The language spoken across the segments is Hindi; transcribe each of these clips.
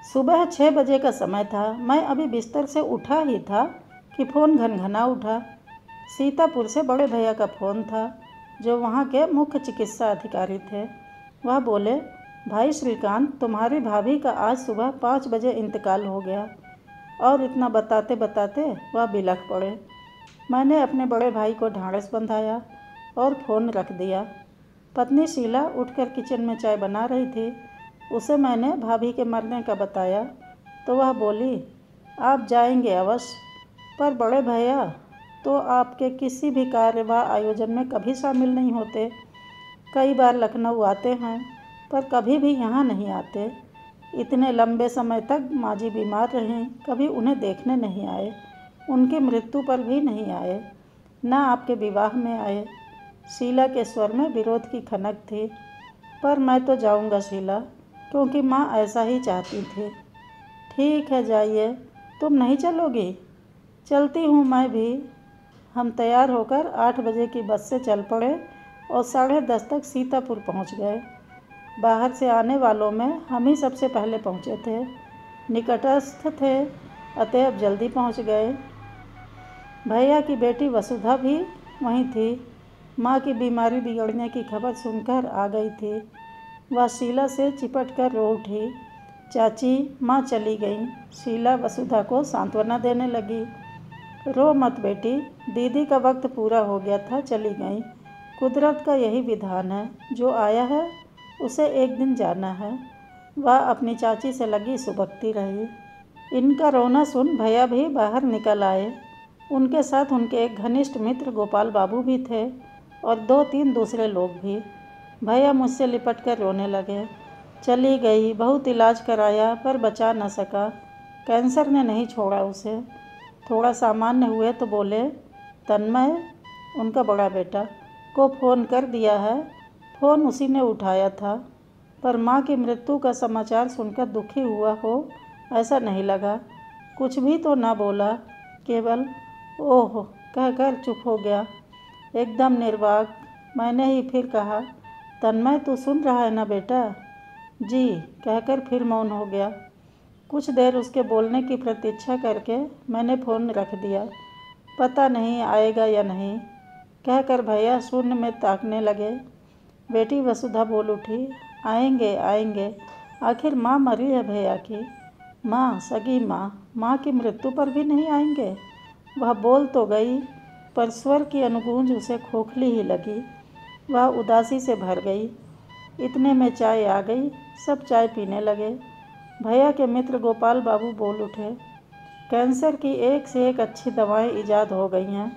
सुबह 6 बजे का समय था। मैं अभी बिस्तर से उठा ही था कि फ़ोन घनघना उठा। सीतापुर से बड़े भैया का फ़ोन था, जो वहाँ के मुख्य चिकित्सा अधिकारी थे। वह बोले, भाई श्रीकांत, तुम्हारी भाभी का आज सुबह 5 बजे इंतकाल हो गया। और इतना बताते बताते वह बिलख पड़े। मैंने अपने बड़े भाई को ढाढ़स बंधाया और फ़ोन रख दिया। पत्नी शीला उठकर किचन में चाय बना रही थी। उसे मैंने भाभी के मरने का बताया तो वह बोली, आप जाएंगे अवश्य, पर बड़े भैया तो आपके किसी भी कार्य व आयोजन में कभी शामिल नहीं होते। कई बार लखनऊ आते हैं पर कभी भी यहाँ नहीं आते। इतने लंबे समय तक माँ जी बीमार रहीं, कभी उन्हें देखने नहीं आए। उनकी मृत्यु पर भी नहीं आए, न आपके विवाह में आए। शीला के स्वर में विरोध की खनक थी। पर मैं तो जाऊंगा शीला, क्योंकि माँ ऐसा ही चाहती थी। ठीक है, जाइए। तुम नहीं चलोगी? चलती हूँ मैं भी। हम तैयार होकर 8 बजे की बस से चल पड़े और 10:30 तक सीतापुर पहुँच गए। बाहर से आने वालों में हम ही सबसे पहले पहुँचे थे। निकटस्थ थे, अतएव जल्दी पहुँच गए। भैया की बेटी वसुधा भी वहीं थी। माँ की बीमारी बिगड़ने की खबर सुनकर आ गई थी। वह शीला से चिपट कर रो उठी। चाची, माँ चली गई। शीला वसुधा को सांत्वना देने लगी। रो मत बेटी, दीदी का वक्त पूरा हो गया था, चली गई। कुदरत का यही विधान है, जो आया है उसे एक दिन जाना है। वह अपनी चाची से लगी सुबकती रही। इनका रोना सुन भैया भी बाहर निकल आए। उनके साथ उनके एक घनिष्ठ मित्र गोपाल बाबू भी थे और 2-3 दूसरे लोग भी। भैया मुझसे लिपट कर रोने लगे। चली गई, बहुत इलाज कराया पर बचा न सका। कैंसर ने नहीं छोड़ा उसे। थोड़ा सामान्य हुए तो बोले, तन्मय, उनका बड़ा बेटा, को फ़ोन कर दिया है। फ़ोन उसी ने उठाया था, पर माँ की मृत्यु का समाचार सुनकर दुखी हुआ हो ऐसा नहीं लगा। कुछ भी तो ना बोला, केवल ओह कहकर चुप हो गया, एकदम निर्वाक। मैंने ही फिर कहा, तन्मय, तू सुन रहा है ना बेटा? जी कहकर फिर मौन हो गया। कुछ देर उसके बोलने की प्रतीक्षा करके मैंने फ़ोन रख दिया। पता नहीं आएगा या नहीं कहकर भैया शून्य में ताकने लगे। बेटी वसुधा बोल उठी, आएंगे आएंगे, आखिर माँ मरी है भैया की। माँ, सगी माँ, माँ की मृत्यु पर भी नहीं आएंगे? वह बोल तो गई, पर स्वर की अनुगूंज उसे खोखली ही लगी। वह उदासी से भर गई। इतने में चाय आ गई। सब चाय पीने लगे। भैया के मित्र गोपाल बाबू बोल उठे, कैंसर की एक से एक अच्छी दवाएं इजाद हो गई हैं।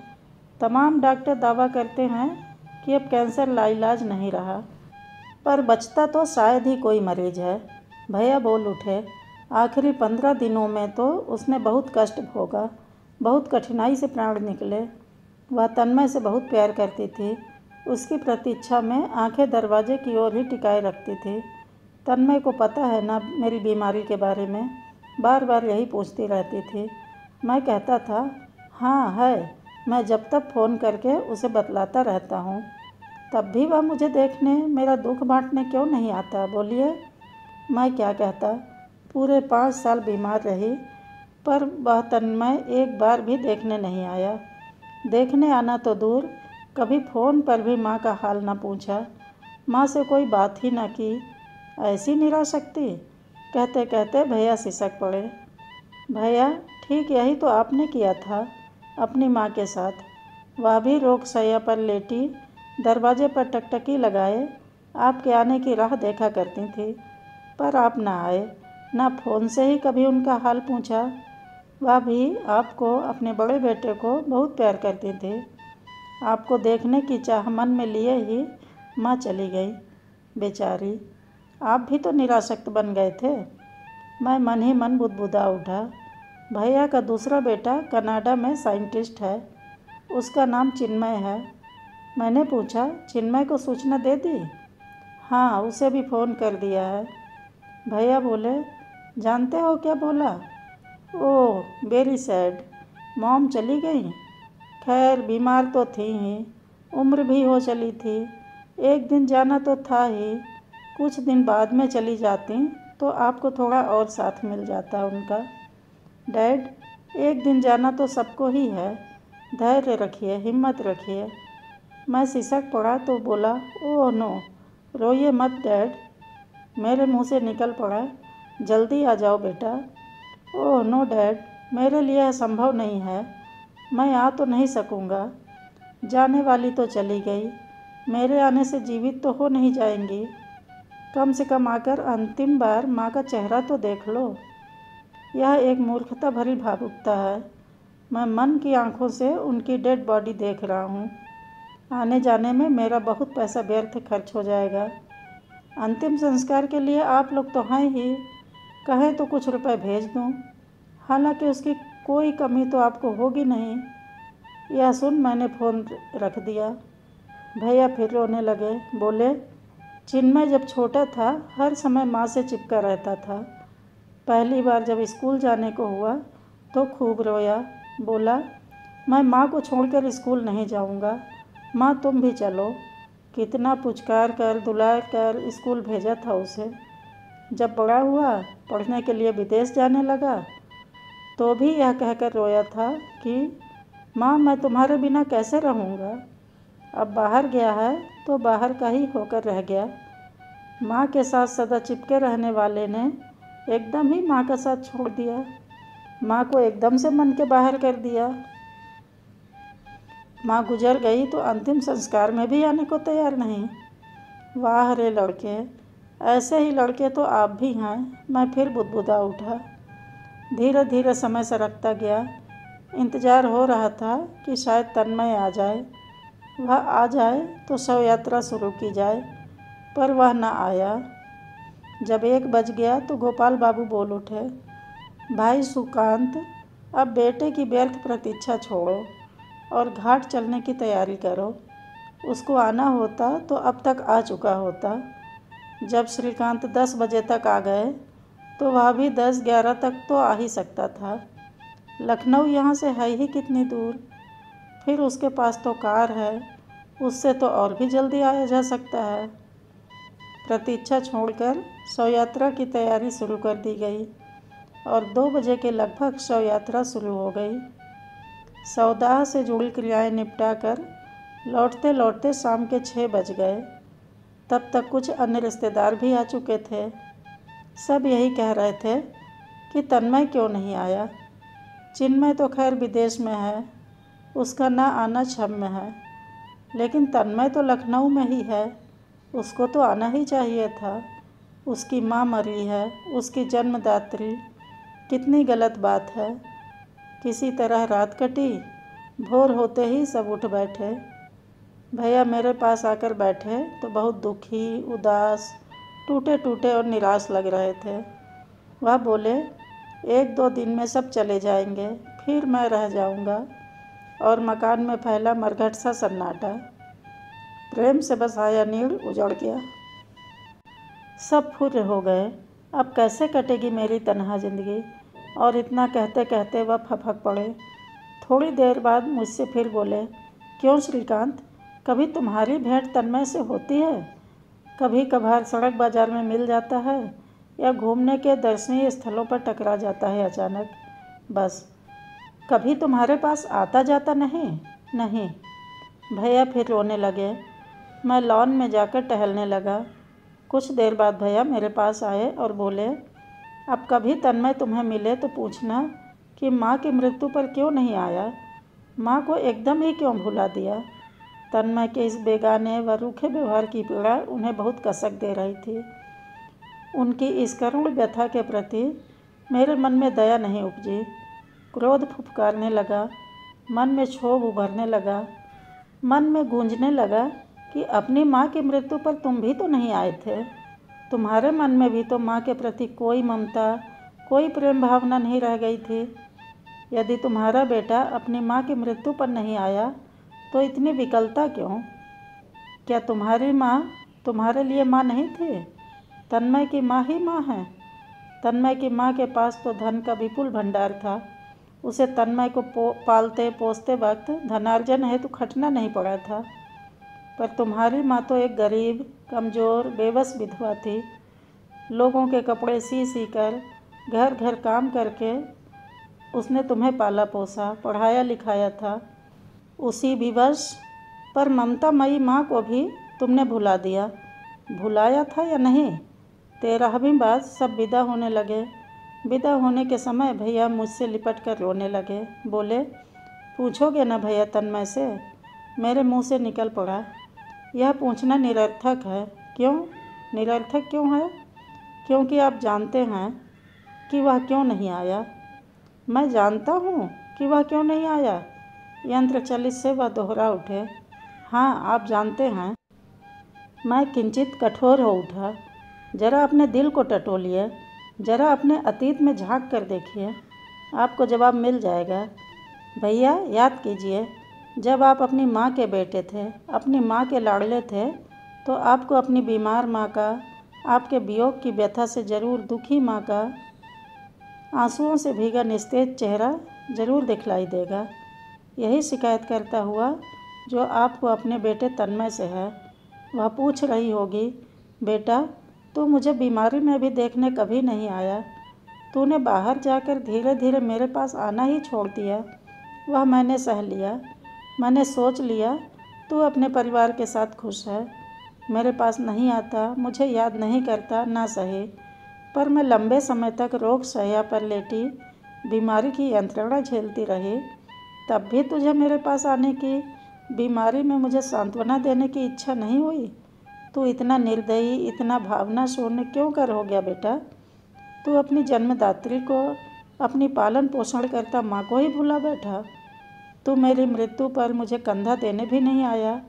तमाम डॉक्टर दावा करते हैं कि अब कैंसर लाइलाज नहीं रहा, पर बचता तो शायद ही कोई मरीज है। भैया बोल उठे, आखिरी 15 दिनों में तो उसने बहुत कष्ट भोगा, बहुत कठिनाई से प्राण निकले। वह तन्मय से बहुत प्यार करती थी। उसकी प्रतीक्षा में आंखें दरवाजे की ओर ही टिकाए रखती थी। तन्मय को पता है ना मेरी बीमारी के बारे में, बार बार यही पूछती रहती थी। मैं कहता था, हाँ है, मैं जब तक फ़ोन करके उसे बतलाता रहता हूँ। तब भी वह मुझे देखने, मेरा दुख बांटने क्यों नहीं आता? बोलिए। मैं क्या कहता? पूरे 5 साल बीमार रही, पर वह तन्मय एक बार भी देखने नहीं आया। देखने आना तो दूर, कभी फ़ोन पर भी माँ का हाल न पूछा। माँ से कोई बात ही न की। ऐसी निराशक्ति? कहते कहते भैया सिसक पड़े। भैया, ठीक यही तो आपने किया था अपनी माँ के साथ। वह भी रोगशैया पर लेटी, दरवाजे पर टकटकी लगाए आपके आने की राह देखा करती थी, पर आप ना आए, ना फ़ोन से ही कभी उनका हाल पूछा। वह भी आपको, अपने बड़े बेटे को बहुत प्यार करती थी। आपको देखने की चाह मन में लिए ही माँ चली गई। बेचारी, आप भी तो निरासक्त बन गए थे। मैं मन ही मन बुदबुदा उठा। भैया का दूसरा बेटा कनाडा में साइंटिस्ट है, उसका नाम चिन्मय है। मैंने पूछा, चिन्मय को सूचना दे दी? हाँ, उसे भी फ़ोन कर दिया है। भैया बोले, जानते हो क्या बोला? ओह वेरी सैड, मॉम चली गई। खैर, बीमार तो थी ही, उम्र भी हो चली थी। एक दिन जाना तो था ही, कुछ दिन बाद में चली जाती तो आपको थोड़ा और साथ मिल जाता उनका। डैड, एक दिन जाना तो सबको ही है, धैर्य रखिए, हिम्मत रखिए। मैं सिसक पड़ा तो बोला, ओह नो, रोइए मत डैड। मेरे मुंह से निकल पड़ा, जल्दी आ जाओ बेटा। ओह नो डैड, मेरे लिए यह संभव नहीं है, मैं आ तो नहीं सकूँगा। जाने वाली तो चली गई, मेरे आने से जीवित तो हो नहीं जाएंगी। कम से कम आकर अंतिम बार माँ का चेहरा तो देख लो। यह एक मूर्खता भरी भावुकता है। मैं मन की आंखों से उनकी डेड बॉडी देख रहा हूँ। आने जाने में मेरा बहुत पैसा व्यर्थ खर्च हो जाएगा। अंतिम संस्कार के लिए आप लोग तो हैं ही, कहें तो कुछ रुपए भेज दूँ। हालांकि उसकी कोई कमी तो आपको होगी नहीं। यह सुन मैंने फ़ोन रख दिया। भैया फिर रोने लगे, बोले, चिन्मय जब छोटा था हर समय माँ से चिपका रहता था। पहली बार जब स्कूल जाने को हुआ तो खूब रोया। बोला, मैं माँ को छोड़कर स्कूल नहीं जाऊँगा, माँ तुम भी चलो। कितना पुचकार कर दुलार कर स्कूल भेजा था उसे। जब बड़ा हुआ, पढ़ने के लिए विदेश जाने लगा, तो भी यह कहकर रोया था कि माँ मैं तुम्हारे बिना कैसे रहूँगा। अब बाहर गया है तो बाहर का ही होकर रह गया। माँ के साथ सदा चिपके रहने वाले ने एकदम ही माँ का साथ छोड़ दिया, माँ को एकदम से मन के बाहर कर दिया। माँ गुजर गई तो अंतिम संस्कार में भी आने को तैयार नहीं। वाह रे लड़के, ऐसे ही लड़के तो आप भी हैं। मैं फिर बुदबुदा उठा। धीरे धीरे समय सरकता गया। इंतज़ार हो रहा था कि शायद तन्मय आ जाए। वह आ जाए तो शव यात्रा शुरू की जाए, पर वह न आया। जब 1 बज गया तो गोपाल बाबू बोल उठे, भाई सुकांत, अब बेटे की व्यर्थ प्रतीक्षा छोड़ो और घाट चलने की तैयारी करो। उसको आना होता तो अब तक आ चुका होता। जब श्रीकांत 10 बजे तक आ गए तो वह भी 10-11 तक तो आ ही सकता था। लखनऊ यहाँ से है ही कितनी दूर। फिर उसके पास तो कार है, उससे तो और भी जल्दी आया जा सकता है। प्रतीक्षा छोड़कर शव यात्रा की तैयारी शुरू कर दी गई और 2 बजे के लगभग शव यात्रा शुरू हो गई। शवदाह से जुड़ी क्रियाएं निपटाकर लौटते लौटते शाम के 6 बज गए। तब तक कुछ अन्य रिश्तेदार भी आ चुके थे। सब यही कह रहे थे कि तन्मय क्यों नहीं आया। चिन्मय तो खैर विदेश में है, उसका ना आना क्षम्य है, लेकिन तन्मय तो लखनऊ में ही है, उसको तो आना ही चाहिए था। उसकी माँ मरी है, उसकी जन्मदात्री। कितनी गलत बात है। किसी तरह रात कटी। भोर होते ही सब उठ बैठे। भैया मेरे पास आकर बैठे तो बहुत दुखी, उदास, टूटे टूटे और निराश लग रहे थे। वह बोले, 1-2 दिन में सब चले जाएंगे, फिर मैं रह जाऊंगा। और मकान में फैला मरघट सा सन्नाटा। प्रेम से बसाया नीड़ उजड़ गया। सब फुर्र हो गए। अब कैसे कटेगी मेरी तन्हा जिंदगी। और इतना कहते कहते वह फपक पड़े। थोड़ी देर बाद मुझसे फिर बोले, क्यों श्रीकांत, कभी तुम्हारी भेंट तन्मय से होती है? कभी कभार सड़क बाजार में मिल जाता है या घूमने के दर्शनीय स्थलों पर टकरा जाता है अचानक, बस। कभी तुम्हारे पास आता जाता नहीं? नहीं। भैया फिर रोने लगे। मैं लॉन में जाकर टहलने लगा। कुछ देर बाद भैया मेरे पास आए और बोले, अब कभी तन्मय तुम्हें मिले तो पूछना कि माँ की मृत्यु पर क्यों नहीं आया, माँ को एकदम ही क्यों भुला दिया। तन्मय के इस बेगाने व रूखे व्यवहार की पीड़ा उन्हें बहुत कसक दे रही थी। उनकी इस करुण व्यथा के प्रति मेरे मन में दया नहीं उपजी। क्रोध फुफकारने लगा। मन में क्षोभ उभरने लगा। मन में गूंजने लगा कि अपनी माँ की मृत्यु पर तुम भी तो नहीं आए थे। तुम्हारे मन में भी तो माँ के प्रति कोई ममता, कोई प्रेम भावना नहीं रह गई थी। यदि तुम्हारा बेटा अपनी माँ की मृत्यु पर नहीं आया तो इतनी विकलता क्यों? क्या तुम्हारी माँ तुम्हारे लिए माँ नहीं थी? तन्मय की माँ ही माँ है। तन्मय की माँ के पास तो धन का विपुल भंडार था। उसे तन्मय को पालते पोसते वक्त धनार्जन हेतु खटना नहीं पड़ा था। पर तुम्हारी माँ तो एक गरीब, कमज़ोर, बेबस विधवा थी। लोगों के कपड़े सी सी कर, घर घर काम करके उसने तुम्हें पाला पोसा, पढ़ाया लिखाया था। उसी विवश पर ममतामयी माँ को भी तुमने भुला दिया। भुलाया था या नहीं? 13वीं बार सब विदा होने लगे। विदा होने के समय भैया मुझसे लिपट कर रोने लगे। बोले, पूछोगे ना भैया तन्मय से? मेरे मुंह से निकल पड़ा, यह पूछना निरर्थक है। क्यों निरर्थक क्यों है? क्योंकि आप जानते हैं कि वह क्यों नहीं आया। मैं जानता हूँ कि वह क्यों नहीं आया, यंत्र चलित से वह दोहरा उठे। हाँ, आप जानते हैं। मैं किंचित कठोर हो उठा। जरा अपने दिल को टटोलिए, जरा अपने अतीत में झांक कर देखिए, आपको जवाब मिल जाएगा। भैया याद कीजिए, जब आप अपनी माँ के बेटे थे, अपनी माँ के लाडले थे, तो आपको अपनी बीमार माँ का, आपके वियोग की व्यथा से जरूर दुखी माँ का आंसुओं से भीगा निस्तेज चेहरा जरूर दिखलाई देगा। यही शिकायत करता हुआ जो आपको अपने बेटे तन्मय से है। वह पूछ रही होगी, बेटा तू मुझे बीमारी में भी देखने कभी नहीं आया, तूने बाहर जाकर धीरे धीरे मेरे पास आना ही छोड़ दिया। वह मैंने सह लिया। मैंने सोच लिया तू अपने परिवार के साथ खुश है, मेरे पास नहीं आता, मुझे याद नहीं करता, ना सही। पर मैं लंबे समय तक रोग शैया पर लेटी बीमारी की यंत्रणा झेलती रही, तब भी तुझे मेरे पास आने की, बीमारी में मुझे सांत्वना देने की इच्छा नहीं हुई। तू इतना निर्दयी, इतना भावना शून्य क्यों कर हो गया बेटा? तू अपनी जन्मदात्री को, अपनी पालन पोषण करता माँ को ही भुला बैठा। तू मेरी मृत्यु पर मुझे कंधा देने भी नहीं आया।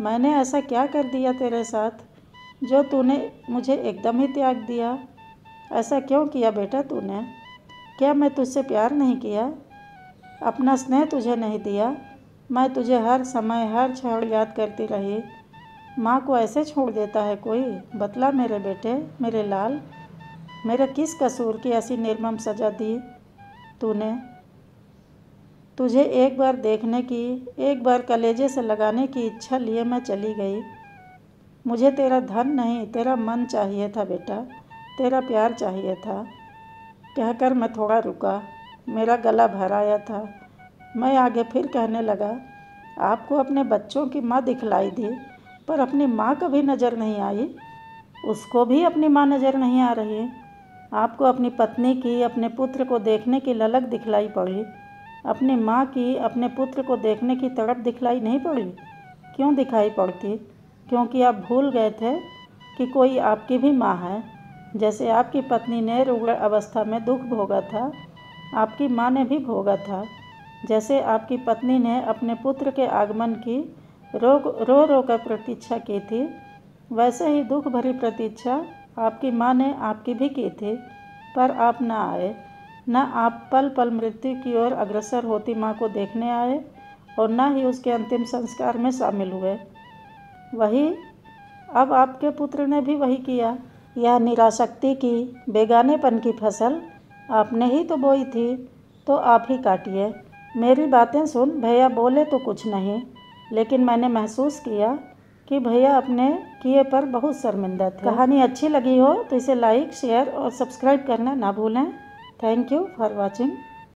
मैंने ऐसा क्या कर दिया तेरे साथ जो तूने मुझे एकदम ही त्याग दिया? ऐसा क्यों किया बेटा तूने? क्या मैं तुझसे प्यार नहीं किया? अपना स्नेह तुझे नहीं दिया? मैं तुझे हर समय हर क्षण याद करती रही। माँ को ऐसे छोड़ देता है कोई? बतला मेरे बेटे, मेरे लाल, मेरे किस कसूर की ऐसी निर्मम सजा दी तूने? तुझे एक बार देखने की, एक बार कलेजे से लगाने की इच्छा लिए मैं चली गई। मुझे तेरा धन नहीं, तेरा मन चाहिए था बेटा, तेरा प्यार चाहिए था। कहकर मैं थोड़ा रुका, मेरा गला भर आया था। मैं आगे फिर कहने लगा, आपको अपने बच्चों की माँ दिखलाई दी, पर अपनी माँ कभी नज़र नहीं आई। उसको भी अपनी माँ नज़र नहीं आ रही। आपको अपनी पत्नी की, अपने पुत्र को देखने की ललक दिखलाई पड़ी, अपनी माँ की, अपने पुत्र को देखने की तड़प दिखलाई नहीं पड़ी। क्यों दिखाई पड़ती? क्योंकि आप भूल गए थे कि कोई आपकी भी माँ है। जैसे आपकी पत्नी ने रुग्ण अवस्था में दुख भोगा था, आपकी माँ ने भी भोगा था। जैसे आपकी पत्नी ने अपने पुत्र के आगमन की रो रो कर प्रतीक्षा की थी, वैसे ही दुख भरी प्रतीक्षा आपकी माँ ने आपकी भी की थी, पर आप ना आए। न आप पल पल मृत्यु की ओर अग्रसर होती माँ को देखने आए और न ही उसके अंतिम संस्कार में शामिल हुए। वही अब आपके पुत्र ने भी वही किया। यह निरासक्ति की, बेगानेपन की फसल आपने ही तो बोई थी, तो आप ही काटिए। मेरी बातें सुन। भैया बोले तो कुछ नहीं, लेकिन मैंने महसूस किया कि भैया अपने किए पर बहुत शर्मिंदा थे। कहानी अच्छी लगी हो तो इसे लाइक, शेयर और सब्सक्राइब करना ना भूलें। Thank you for watching.